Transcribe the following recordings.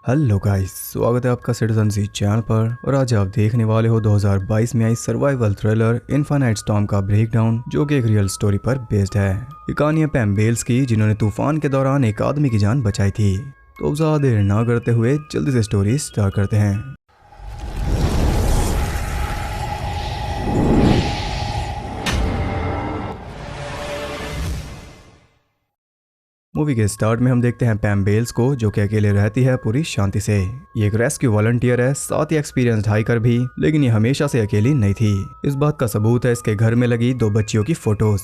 Hello guys, स्वागत है आपका सिटीजन सी चैनल पर। और आज आप देखने वाले हो 2022 में आई सर्वाइवल थ्रिलर इनफाइनाइट स्टॉर्म का ब्रेकडाउन, जो कि एक रियल स्टोरी पर बेस्ड है। ये कहानी है पैम बेल्स की, जिन्होंने तूफान के दौरान एक आदमी की जान बचाई थी। तो अब ज्यादा देर ना करते हुए जल्दी से स्टोरी स्टार्ट करते हैं। मूवी के स्टार्ट में हम देखते हैं पैम बेल्स को, जो कि अकेले रहती है पूरी शांति से। ये एक रेस्क्यू वॉलंटियर है, साथ ही एक्सपीरियंस्ड हाइकर भी, लेकिन ये हमेशा से अकेली नहीं थी। इस बात का सबूत है इसके घर में लगी 2 बच्चियों की फोटोज।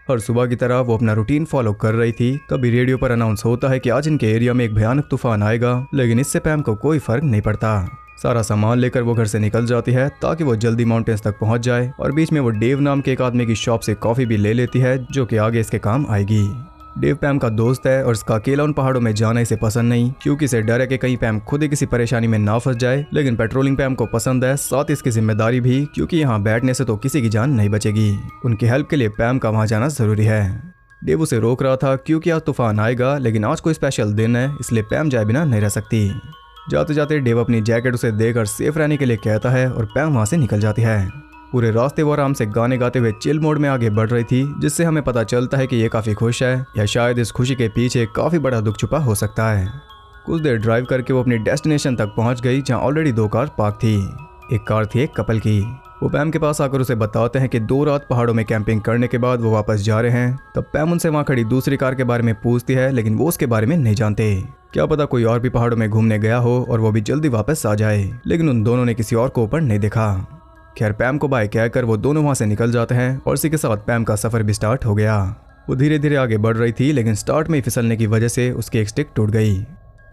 हर सुबह की तरह वो अपना रूटीन फॉलो कर रही थी, तभी रेडियो पर अनाउंस होता है कि आज इनके एरिया में एक भयानक तूफान आएगा। लेकिन इससे पैम को कोई फर्क नहीं पड़ता। सारा सामान लेकर वो घर से निकल जाती है ताकि वो जल्दी माउंटेन्स तक पहुंच जाए, और बीच में वो डेव नाम के एक आदमी की शॉप से कॉफी भी ले लेती है, जो कि आगे इसके काम आएगी। डेव पैम का दोस्त है और इसका अकेला उन पहाड़ों में जाना इसे पसंद नहीं, क्योंकि इसे डर है कि कहीं पैम खुद ही किसी परेशानी में ना फंस जाए। लेकिन पेट्रोलिंग पैम को पसंद है, साथ ही इसकी जिम्मेदारी भी, क्योंकि यहाँ बैठने से तो किसी की जान नहीं बचेगी। उनकी हेल्प के लिए पैम का वहाँ जाना जरूरी है। डेव उसे रोक रहा था क्योंकि आज तूफान आएगा, लेकिन आज कोई स्पेशल दिन है, इसलिए पैम जाए बिना नहीं रह सकती। जाते जाते डेव अपनी जैकेट उसे देकर सेफ रहने के लिए कहता है और पैम वहाँ से निकल जाती है। पूरे रास्ते वो आराम से गाने गाते हुए चिल मोड में आगे बढ़ रही थी, जिससे हमें पता चलता है कि ये काफी खुश है, या शायद इस खुशी के पीछे काफी बड़ा दुख छुपा हो सकता है। कुछ देर ड्राइव करके वो अपनी डेस्टिनेशन तक पहुंच गई, जहां ऑलरेडी 2 कार पार्क थी। एक कार थी एक कपल की। वो पैम के पास आकर उसे बताते हैं कि 2 रात पहाड़ों में कैंपिंग करने के बाद वो वापस जा रहे हैं। तब पैम उनसे वहां खड़ी दूसरी कार के बारे में पूछती है, लेकिन वो उसके बारे में नहीं जानते। क्या पता कोई और भी पहाड़ों में घूमने गया हो और वो भी जल्दी वापस आ जाए, लेकिन उन दोनों ने किसी और को ऊपर नहीं देखा। खैर, पैम को बाय कहकर वो दोनों वहां से निकल जाते हैं, और इसी के साथ पैम का सफर भी स्टार्ट हो गया। वो धीरे धीरे आगे बढ़ रही थी, लेकिन स्टार्ट में ही फिसलने की वजह से उसकी एक स्टिक टूट गई।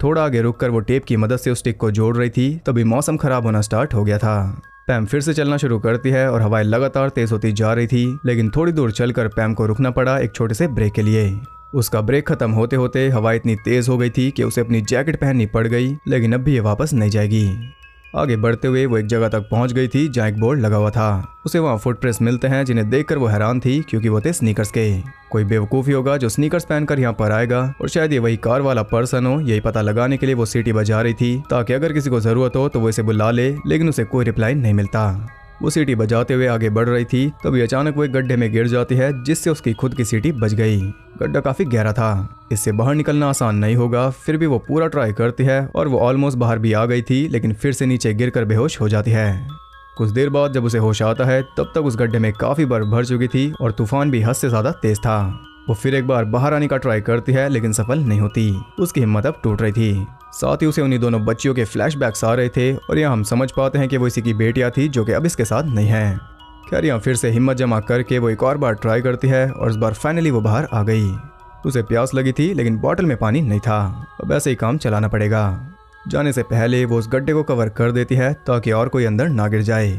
थोड़ा आगे रुककर वो टेप की मदद से उस स्टिक को जोड़ रही थी, तभी मौसम खराब होना स्टार्ट हो गया था। पैम फिर से चलना शुरू करती है और हवाएं लगातार तेज होती जा रही थी, लेकिन थोड़ी दूर चलकर पैम को रुकना पड़ा एक छोटे से ब्रेक के लिए। उसका ब्रेक खत्म होते होते हवा इतनी तेज हो गई थी कि उसे अपनी जैकेट पहननी पड़ गई, लेकिन अब भी ये वापस नहीं जाएगी। आगे बढ़ते हुए वो एक जगह तक पहुंच गई थी जहां एक बोर्ड लगा हुआ था। उसे वहां फुटप्रिंट्स मिलते हैं, जिन्हें देखकर वो हैरान थी, क्योंकि वो थे स्नीकर्स के। कोई बेवकूफ़ी होगा जो स्नीकर्स पहनकर यहाँ पर आएगा, और शायद ये वही कार वाला पर्सन हो। यही पता लगाने के लिए वो सीटी बजा रही थी, ताकि अगर किसी को जरूरत हो तो वो इसे बुला ले, लेकिन उसे कोई रिप्लाई नहीं मिलता। वो सीटी बजाते हुए आगे बढ़ रही थी, तभी अचानक वो एक गड्ढे में गिर जाती है, जिससे उसकी खुद की सीटी बच गई। गड्ढा काफी गहरा था, इससे बाहर निकलना आसान नहीं होगा। फिर भी वो पूरा ट्राई करती है, और वो ऑलमोस्ट बाहर भी आ गई थी, लेकिन फिर से नीचे गिरकर बेहोश हो जाती है। कुछ देर बाद जब उसे होश आता है, तब तक उस गड्ढे में काफी बर्फ भर चुकी थी, और तूफान भी हद से ज्यादा तेज था। वो फिर एक बार बाहर आने का ट्राई करती है, लेकिन सफल नहीं होती। उसकी हिम्मत अब टूट रही थी। साथ ही उसे उन्हीं दोनों बच्चियों के फ्लैशबैक्स आ रहे थे, और यहाँ हम समझ पाते हैं कि वो इसी की बेटियां थी, जो कि अब इसके साथ नहीं है। खैर, यहाँ फिर से हिम्मत जमा करके वो एक और बार ट्राई करती है, और इस बार फाइनली वो बाहर आ गई। उसे प्यास लगी थी, लेकिन बॉटल में पानी नहीं था। अब ऐसे ही काम चलाना पड़ेगा। जाने से पहले वो उस गड्ढे को कवर कर देती है, ताकि और कोई अंदर ना गिर जाए।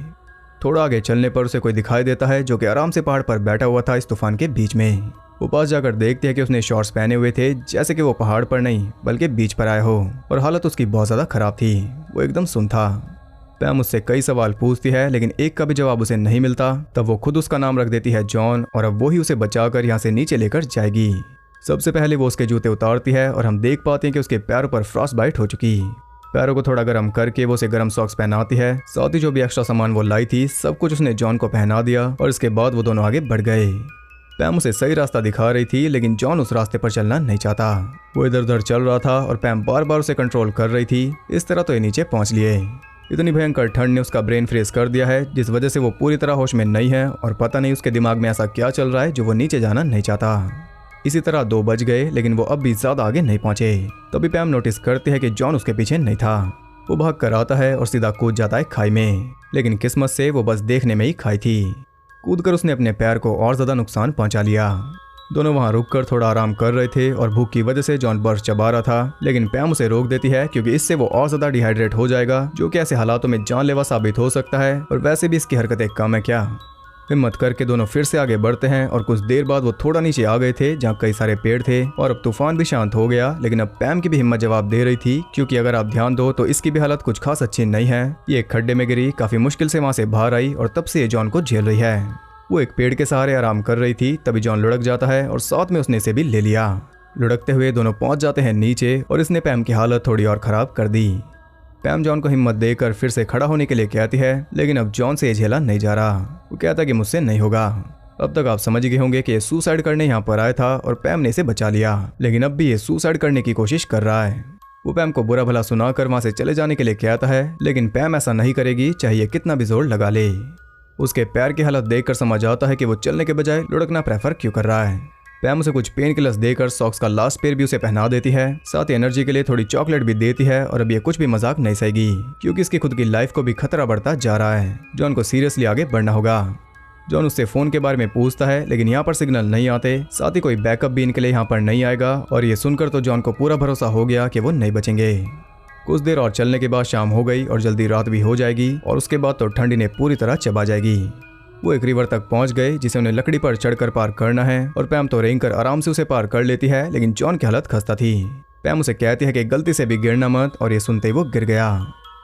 थोड़ा आगे चलने पर उसे कोई दिखाई देता है, जो कि आराम से पहाड़ पर बैठा हुआ था इस तूफान के बीच में। वो पास जाकर देखती है कि उसने शॉर्ट्स पहने हुए थे, जैसे कि वो पहाड़ पर नहीं बल्कि बीच पर आया हो, और हालत उसकी बहुत ज़्यादा खराब थी। वो एकदम सुन था। पैम उससे कई सवाल पूछती है, लेकिन एक का भी जवाब उसे नहीं मिलता। तब वो खुद उसका नाम रख देती है जॉन, और अब वो ही उसे बचाकर यहाँ से नीचे लेकर जाएगी। सबसे पहले वो उसके जूते उतारती है, और हम देख पाते हैं कि उसके पैरों पर फ्रॉस्ट बाइट हो चुकी। पैरों को थोड़ा गर्म करके वो उसे गर्म सॉक्स पहनाती है। साथ ही जो भी एक्स्ट्रा सामान वो लाई थी, सब कुछ उसने जॉन को पहना दिया, और इसके बाद वो दोनों आगे बढ़ गए। पैम उसे सही रास्ता दिखा रही थी, लेकिन जॉन उस रास्ते पर चलना नहीं चाहता। वो इधर उधर चल रहा था, और पैम बार बार उसे कंट्रोल कर रही थी। इस तरह तो ये नीचे पहुंच लिए। इतनी भयंकर ठंड ने उसका ब्रेन फ्रीज कर दिया है, जिस वजह से वो पूरी तरह होश में नहीं है, और पता नहीं उसके दिमाग में ऐसा क्या चल रहा है जो वो नीचे जाना नहीं चाहता। इसी तरह 2 बज गए, लेकिन वो अब भी ज्यादा आगे नहीं पहुंचे। तभी पैम नोटिस करती है कि जॉन उसके पीछे नहीं था। वो भाग कर आता है और सीधा कूद जाता है खाई में, लेकिन किस्मत से वो बस देखने में ही खाई थी। कूदकर उसने अपने पैर को और ज्यादा नुकसान पहुंचा लिया। दोनों वहां रुककर थोड़ा आराम कर रहे थे, और भूख की वजह से जॉन बर्फ चबा रहा था, लेकिन पैम उसे रोक देती है, क्योंकि इससे वो और ज्यादा डिहाइड्रेट हो जाएगा, जो कि ऐसे हालातों में जानलेवा साबित हो सकता है। और वैसे भी इसकी हरकतें कम है क्या। हिम्मत करके दोनों फिर से आगे बढ़ते हैं, और कुछ देर बाद वो थोड़ा नीचे आ गए थे, जहाँ कई सारे पेड़ थे, और अब तूफान भी शांत हो गया। लेकिन अब पैम की भी हिम्मत जवाब दे रही थी, क्योंकि अगर आप ध्यान दो तो इसकी भी हालत कुछ खास अच्छी नहीं है। ये एक खड्डे में गिरी, काफी मुश्किल से वहां से बाहर आई, और तब से ये जॉन को झेल रही है। वो एक पेड़ के सहारे आराम कर रही थी, तभी जॉन लुढ़क जाता है, और साथ में उसने इसे भी ले लिया। लुढ़कते हुए दोनों पहुंच जाते हैं नीचे और इसने पैम की हालत थोड़ी और खराब कर दी। पैम जॉन को हिम्मत देकर फिर से खड़ा होने के लिए कहती है, लेकिन अब जॉन से ये झेला नहीं जा रहा। वो कहता कि मुझसे नहीं होगा। अब तक आप समझ गए होंगे कि ये सुसाइड करने यहाँ पर आया था और पैम ने इसे बचा लिया, लेकिन अब भी ये सुसाइड करने की कोशिश कर रहा है। वो पैम को बुरा भला सुनाकर वहां से चले जाने के लिए कहता है, लेकिन पैम ऐसा नहीं करेगी, चाहे कितना भी जोर लगा ले। उसके पैर की हालत देखकर समझ आता है कि वो चलने के बजाय लुढ़कना प्रेफर क्यों कर रहा है। पैम उसे कुछ पेन किलर्स देकर सॉक्स का लास्ट पेयर भी उसे पहना देती है, साथ ही एनर्जी के लिए थोड़ी चॉकलेट भी देती है। और अब ये कुछ भी मजाक नहीं सहेगी, क्योंकि इसकी खुद की लाइफ को भी खतरा बढ़ता जा रहा है। जॉन को सीरियसली आगे बढ़ना होगा। जॉन उससे फोन के बारे में पूछता है, लेकिन यहाँ पर सिग्नल नहीं आते, साथ ही कोई बैकअप भी इनके लिए यहाँ पर नहीं आएगा। और ये सुनकर तो जॉन को पूरा भरोसा हो गया कि वो नहीं बचेंगे। कुछ देर और चलने के बाद शाम हो गई और जल्दी रात भी हो जाएगी और उसके बाद तो ठंडी ने पूरी तरह चबा जाएगी। वो एक रिवर तक पहुंच गए जिसे उन्हें लकड़ी पर चढ़कर पार करना है और पैम तो रेंग कर आराम से उसे पार कर लेती है, लेकिन जॉन की हालत खस्ता थी। पैम उसे कहती है कि गलती से भी गिरना मत, और ये सुनते ही वो गिर गया।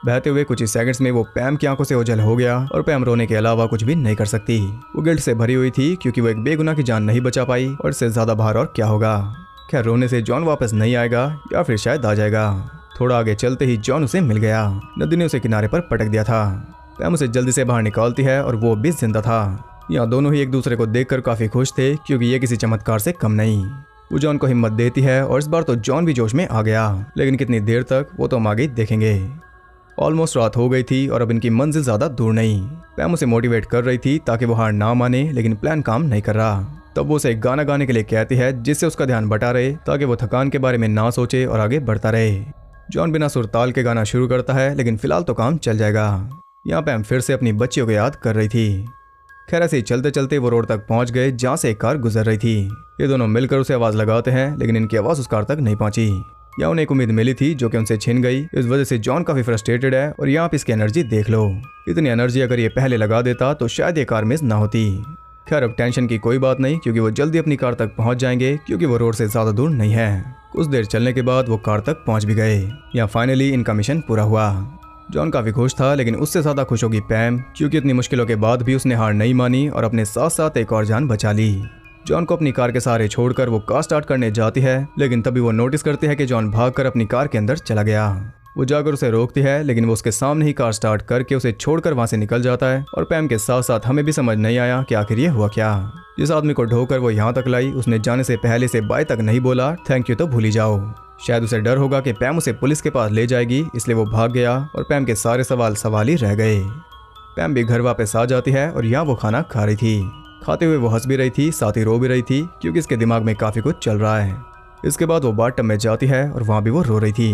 बहते हुए कुछ ही सेकंड्स में वो पैम की आंखों से ओझल हो गया और पैम रोने के अलावा कुछ भी नहीं कर सकती। वो गिल्ट से भरी हुई थी क्योंकि वो एक बेगुनाह की जान नहीं बचा पाई, और इससे ज्यादा भार और क्या होगा। खैर, रोने से जॉन वापस नहीं आएगा या फिर शायद आ जाएगा। थोड़ा आगे चलते ही जॉन उसे मिल गया। नदी ने उसे किनारे पर पटक दिया था। पैम उसे जल्दी से बाहर निकालती है और वो भी जिंदा था। यहाँ दोनों ही एक दूसरे को देखकर काफी खुश थे, क्योंकि ये किसी चमत्कार से कम नहीं। वो जॉन को हिम्मत देती है और इस बार तो जॉन भी जोश में आ गया, लेकिन कितनी देर तक वो तो हम आगे देखेंगे। ऑलमोस्ट रात हो गई थी और अब इनकी मंजिल ज्यादा दूर नहीं। पैम उसे मोटिवेट कर रही थी ताकि वो हार ना माने, लेकिन प्लान काम नहीं कर रहा। तब वो उसे एक गाना गाने के लिए कहती है जिससे उसका ध्यान बटा रहे, ताकि वो थकान के बारे में ना सोचे और आगे बढ़ता रहे। जॉन बिना सुर ताल के गाना शुरू करता है, लेकिन फिलहाल तो काम चल जाएगा। यहाँ पैम फिर से अपनी बच्चियों को याद कर रही थी। खैर, ऐसे ही चलते चलते वो रोड तक पहुंच गए जहां से एक कार गुजर रही थी। ये दोनों मिलकर उसे आवाज लगाते हैं, लेकिन इनकी आवाज उस कार तक नहीं पहुंची। या उन्हें एक उम्मीद मिली थी जो कि उनसे छिन गई। इस वजह से जॉन काफी फ्रस्ट्रेटेड है। और यहाँ पे इसकी एनर्जी देख लो, इतनी एनर्जी अगर ये पहले लगा देता तो शायद ये कार मिस ना होती। खैर, अब टेंशन की कोई बात नहीं, क्योंकि वो जल्दी अपनी कार तक पहुंच जाएंगे, क्योंकि वो रोड से ज्यादा दूर नहीं है। कुछ देर चलने के बाद वो कार तक पहुंच भी गए। यहाँ फाइनली इनका मिशन पूरा हुआ। जॉन काफी खुश था, लेकिन उससे ज्यादा खुश होगी पैम, क्योंकि इतनी मुश्किलों के बाद भी उसने हार नहीं मानी और अपने साथ साथ एक और जान बचा ली। जॉन को अपनी कार के सहारे छोड़कर वो कार स्टार्ट करने जाती है, लेकिन तभी वो नोटिस करती है कि जॉन भागकर अपनी कार के अंदर चला गया। वो जाकर उसे रोकती है, लेकिन वो उसके सामने ही कार स्टार्ट करके उसे छोड़कर वहां से निकल जाता है। और पैम के साथ साथ हमें भी समझ नहीं आया कि आखिर ये हुआ क्या। जिस आदमी को ढोकर वो यहाँ तक लाई, उसने जाने से पहले से बाय तक नहीं बोला, थैंक यू तो भूल ही जाओ। शायद उसे डर होगा कि पैम उसे पुलिस के पास ले जाएगी, इसलिए वो भाग गया और पैम के सारे सवाल ही रह गए। पैम भी घर वापस आ जाती है और यहाँ वो खाना खा रही थी। खाते हुए वो हंस भी रही थी, साथ ही रो भी रही थी, क्योंकि इसके दिमाग में काफी कुछ चल रहा है। इसके बाद वो बाथटब में जाती है और वहाँ भी वो रो रही थी।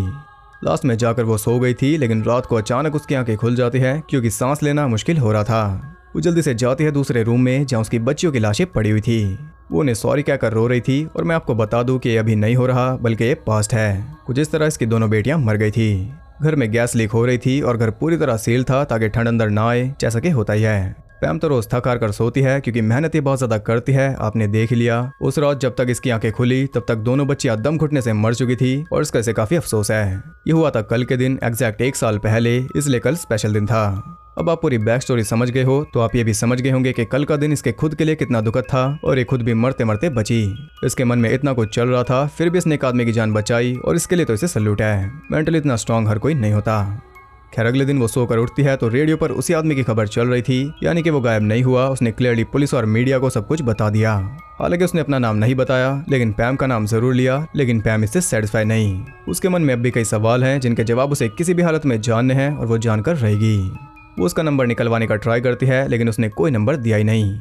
लास्ट में जाकर वो सो गई थी, लेकिन रात को अचानक उसकी आंखें खुल जाती है, क्योंकि सांस लेना मुश्किल हो रहा था। वो जल्दी से जाती है दूसरे रूम में जहाँ उसकी बच्चियों की लाशें पड़ी हुई थी। वो उन्हें सॉरी कहकर रो रही थी। और मैं आपको बता दूं कि ये अभी नहीं हो रहा, बल्कि ये पास्ट है। कुछ इस तरह इसकी दोनों बेटियां मर गई थी। घर में गैस लीक हो रही थी और घर पूरी तरह सील था ताकि ठंड अंदर ना आए, जैसा कि होता ही है। पैम तो रोज थक हार कर सोती है, क्योंकि मेहनत ही बहुत ज्यादा करती है, आपने देख लिया। उस रात जब तक इसकी आंखें खुली तब तक दोनों बच्चियां दम घुटने से मर चुकी थी, और इसका इसे काफी अफसोस है। ये हुआ था कल के दिन, एग्जैक्ट 1 साल पहले, इसलिए कल स्पेशल दिन था। अब आप पूरी बैक स्टोरी समझ गए हो, तो आप ये भी समझ गए होंगे कि कल का दिन इसके खुद के लिए कितना दुखद था, और ये खुद भी मरते मरते बची। इसके मन में इतना कुछ चल रहा था, फिर भी इसने एक आदमी की जान बचाई, और इसके लिए तो इसे सल्यूट है। मेंटली इतना स्ट्रांग हर कोई नहीं होता। खैर, अगले दिन वो सोकर उठती है तो रेडियो पर उसी आदमी की खबर चल रही थी, यानी कि वो गायब नहीं हुआ। उसने क्लियरली पुलिस और मीडिया को सब कुछ बता दिया। हालांकि उसने अपना नाम नहीं बताया, लेकिन पैम का नाम जरूर लिया। लेकिन पैम इससे सेटिस्फाई नहीं। उसके मन में अब भी कई सवाल हैं जिनके जवाब उसे किसी भी हालत में जानने हैं, और वो जानकर रहेगी। वो उसका नंबर निकलवाने का ट्राई करती है, लेकिन उसने कोई नंबर दिया ही नहीं।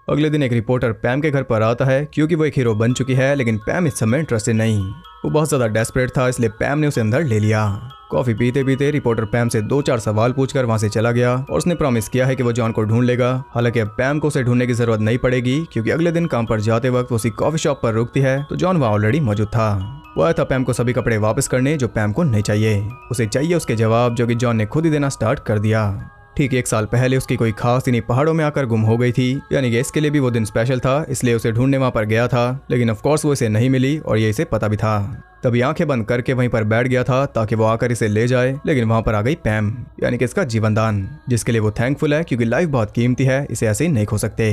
अगले दिन एक रिपोर्टर पैम के घर पर आता है, क्योंकि वो एक हीरो बन चुकी है, लेकिन पैम इस समय इंटरेस्टेड नहीं। वो बहुत ज्यादा डेस्परेट था, इसलिए पैम ने उसे अंदर ले लिया। कॉफी पीते पीते रिपोर्टर पैम से 2-4 सवाल पूछकर वहां से चला गया, और उसने प्रॉमिस किया है कि वो जॉन को ढूंढ लेगा। हालांकि अब पैम को उसे ढूंढने की जरूरत नहीं पड़ेगी, क्योंकि अगले दिन काम पर जाते वक्त वो उसी कॉफी शॉप पर रुकती है तो जॉन वहाँ ऑलरेडी मौजूद था। वो आया था पैम को सभी कपड़े वापस करने जो पैम को नहीं चाहिए। उसे चाहिए उसके जवाब, जो कि जॉन ने खुद ही देना स्टार्ट कर दिया। ठीक 1 साल पहले उसकी कोई खास इन्हीं पहाड़ों में आकर गुम हो गई थी, यानी कि इसके लिए भी वो दिन स्पेशल था, इसलिए उसे ढूंढने वहां पर गया था। लेकिन ऑफ कोर्स वो इसे नहीं मिली, और ये इसे पता भी था। तभी आंखें बंद करके वहीं पर बैठ गया था ताकि वो आकर इसे ले जाए, लेकिन वहां पर आ गई पैम, यानी कि इसका जीवनदान, जिसके लिए वो थैंकफुल है, क्योंकि लाइफ बहुत कीमती है, इसे ऐसे ही नहीं खो सकते।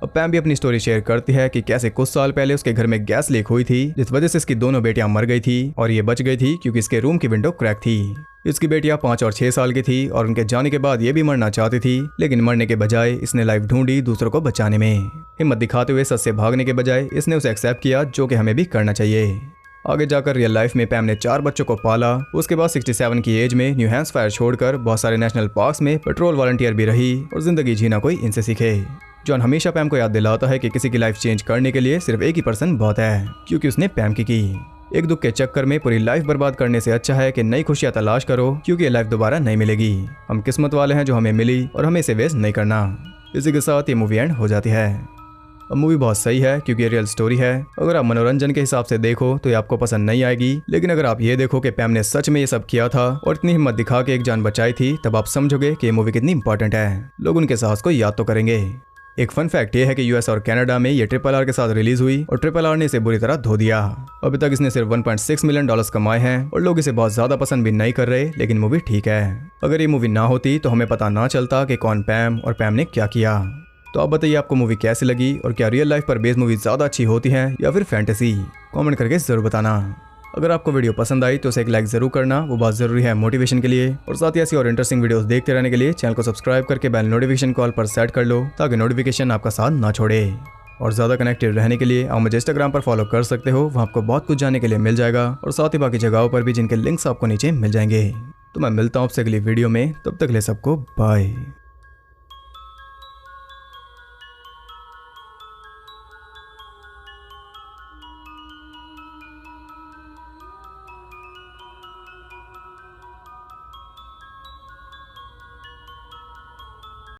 अब पैम भी अपनी स्टोरी शेयर करती है कि कैसे कुछ साल पहले उसके घर में गैस लीक हुई थी, जिस वजह से इसकी दोनों बेटियां मर गई थी और ये बच गई थी क्योंकि इसके रूम की विंडो क्रैक थी। इसकी बेटियां 5 और 6 साल की थी और उनके जाने के बाद ये भी मरना चाहती थी, लेकिन मरने के बजाय इसने लाइफ ढूंढी दूसरों को बचाने में। हिम्मत दिखाते हुए सच से भागने के बजाय इसने उसे एक्सेप्ट किया, जो कि हमें भी करना चाहिए। आगे जाकर रियल लाइफ में पैम ने 4 बच्चों को पाला। उसके बाद 67 की एज में न्यू हैम्पशायर छोड़कर बहुत सारे नेशनल पार्क्स में पेट्रोल वॉलंटियर भी रही और जिंदगी जीना कोई इनसे सीखे। जॉन हमेशा पैम को याद दिलाता है कि किसी की लाइफ चेंज करने के लिए सिर्फ एक ही पर्सन बहुत है, क्योंकि उसने पैम की। एक दुख के चक्कर में पूरी लाइफ बर्बाद करने से अच्छा है कि नई खुशियां तलाश करो, क्योंकि ये लाइफ दोबारा नहीं मिलेगी। हम किस्मत वाले हैं जो हमें मिली और हमें इसे वेस्ट नहीं करना। इसी के साथ ये मूवी एंड हो जाती है। अब मूवी बहुत सही है क्योंकि ये रियल स्टोरी है। अगर आप मनोरंजन के हिसाब से देखो तो ये आपको पसंद नहीं आएगी, लेकिन अगर आप ये देखो कि पैम ने सच में ये सब किया था और इतनी हिम्मत दिखा के एक जान बचाई थी, तब आप समझोगे कि ये मूवी कितनी इंपॉर्टेंट है। लोग उनके साहस को याद तो करेंगे। एक फन फैक्ट ये है कि यूएस और कनाडा में ये RRR के साथ रिलीज हुई और RRR ने इसे बुरी तरह धो दिया। अभी तक इसने सिर्फ $1.6 मिलियन कमाए हैं और लोग इसे बहुत ज्यादा पसंद भी नहीं कर रहे, लेकिन मूवी ठीक है। अगर ये मूवी ना होती तो हमें पता ना चलता कि कौन पैम और पैम ने क्या किया। तो आप बताइए आपको मूवी कैसी लगी और क्या रियल लाइफ पर बेस्ड मूवी ज्यादा अच्छी होती है या फिर फैंटेसी? कमेंट करके जरूर बताना। अगर आपको वीडियो पसंद आई तो उसे एक लाइक जरूर करना, वो बहुत जरूरी है मोटिवेशन के लिए। और साथ ही ऐसी और इंटरेस्टिंग वीडियोस देखते रहने के लिए चैनल को सब्सक्राइब करके बेल नोटिफिकेशन कॉल पर सेट कर लो, ताकि नोटिफिकेशन आपका साथ ना छोड़े। और ज़्यादा कनेक्टेड रहने के लिए आप मुझे इंस्टाग्राम पर फॉलो कर सकते हो, वहाँ आपको बहुत कुछ जानने के लिए मिल जाएगा और साथ ही बाकी जगहों पर भी जिनके लिंक्स आपको नीचे मिल जाएंगे। तो मैं मिलता हूँ आपसे अगली वीडियो में, तब तक के लिए सबको बाय।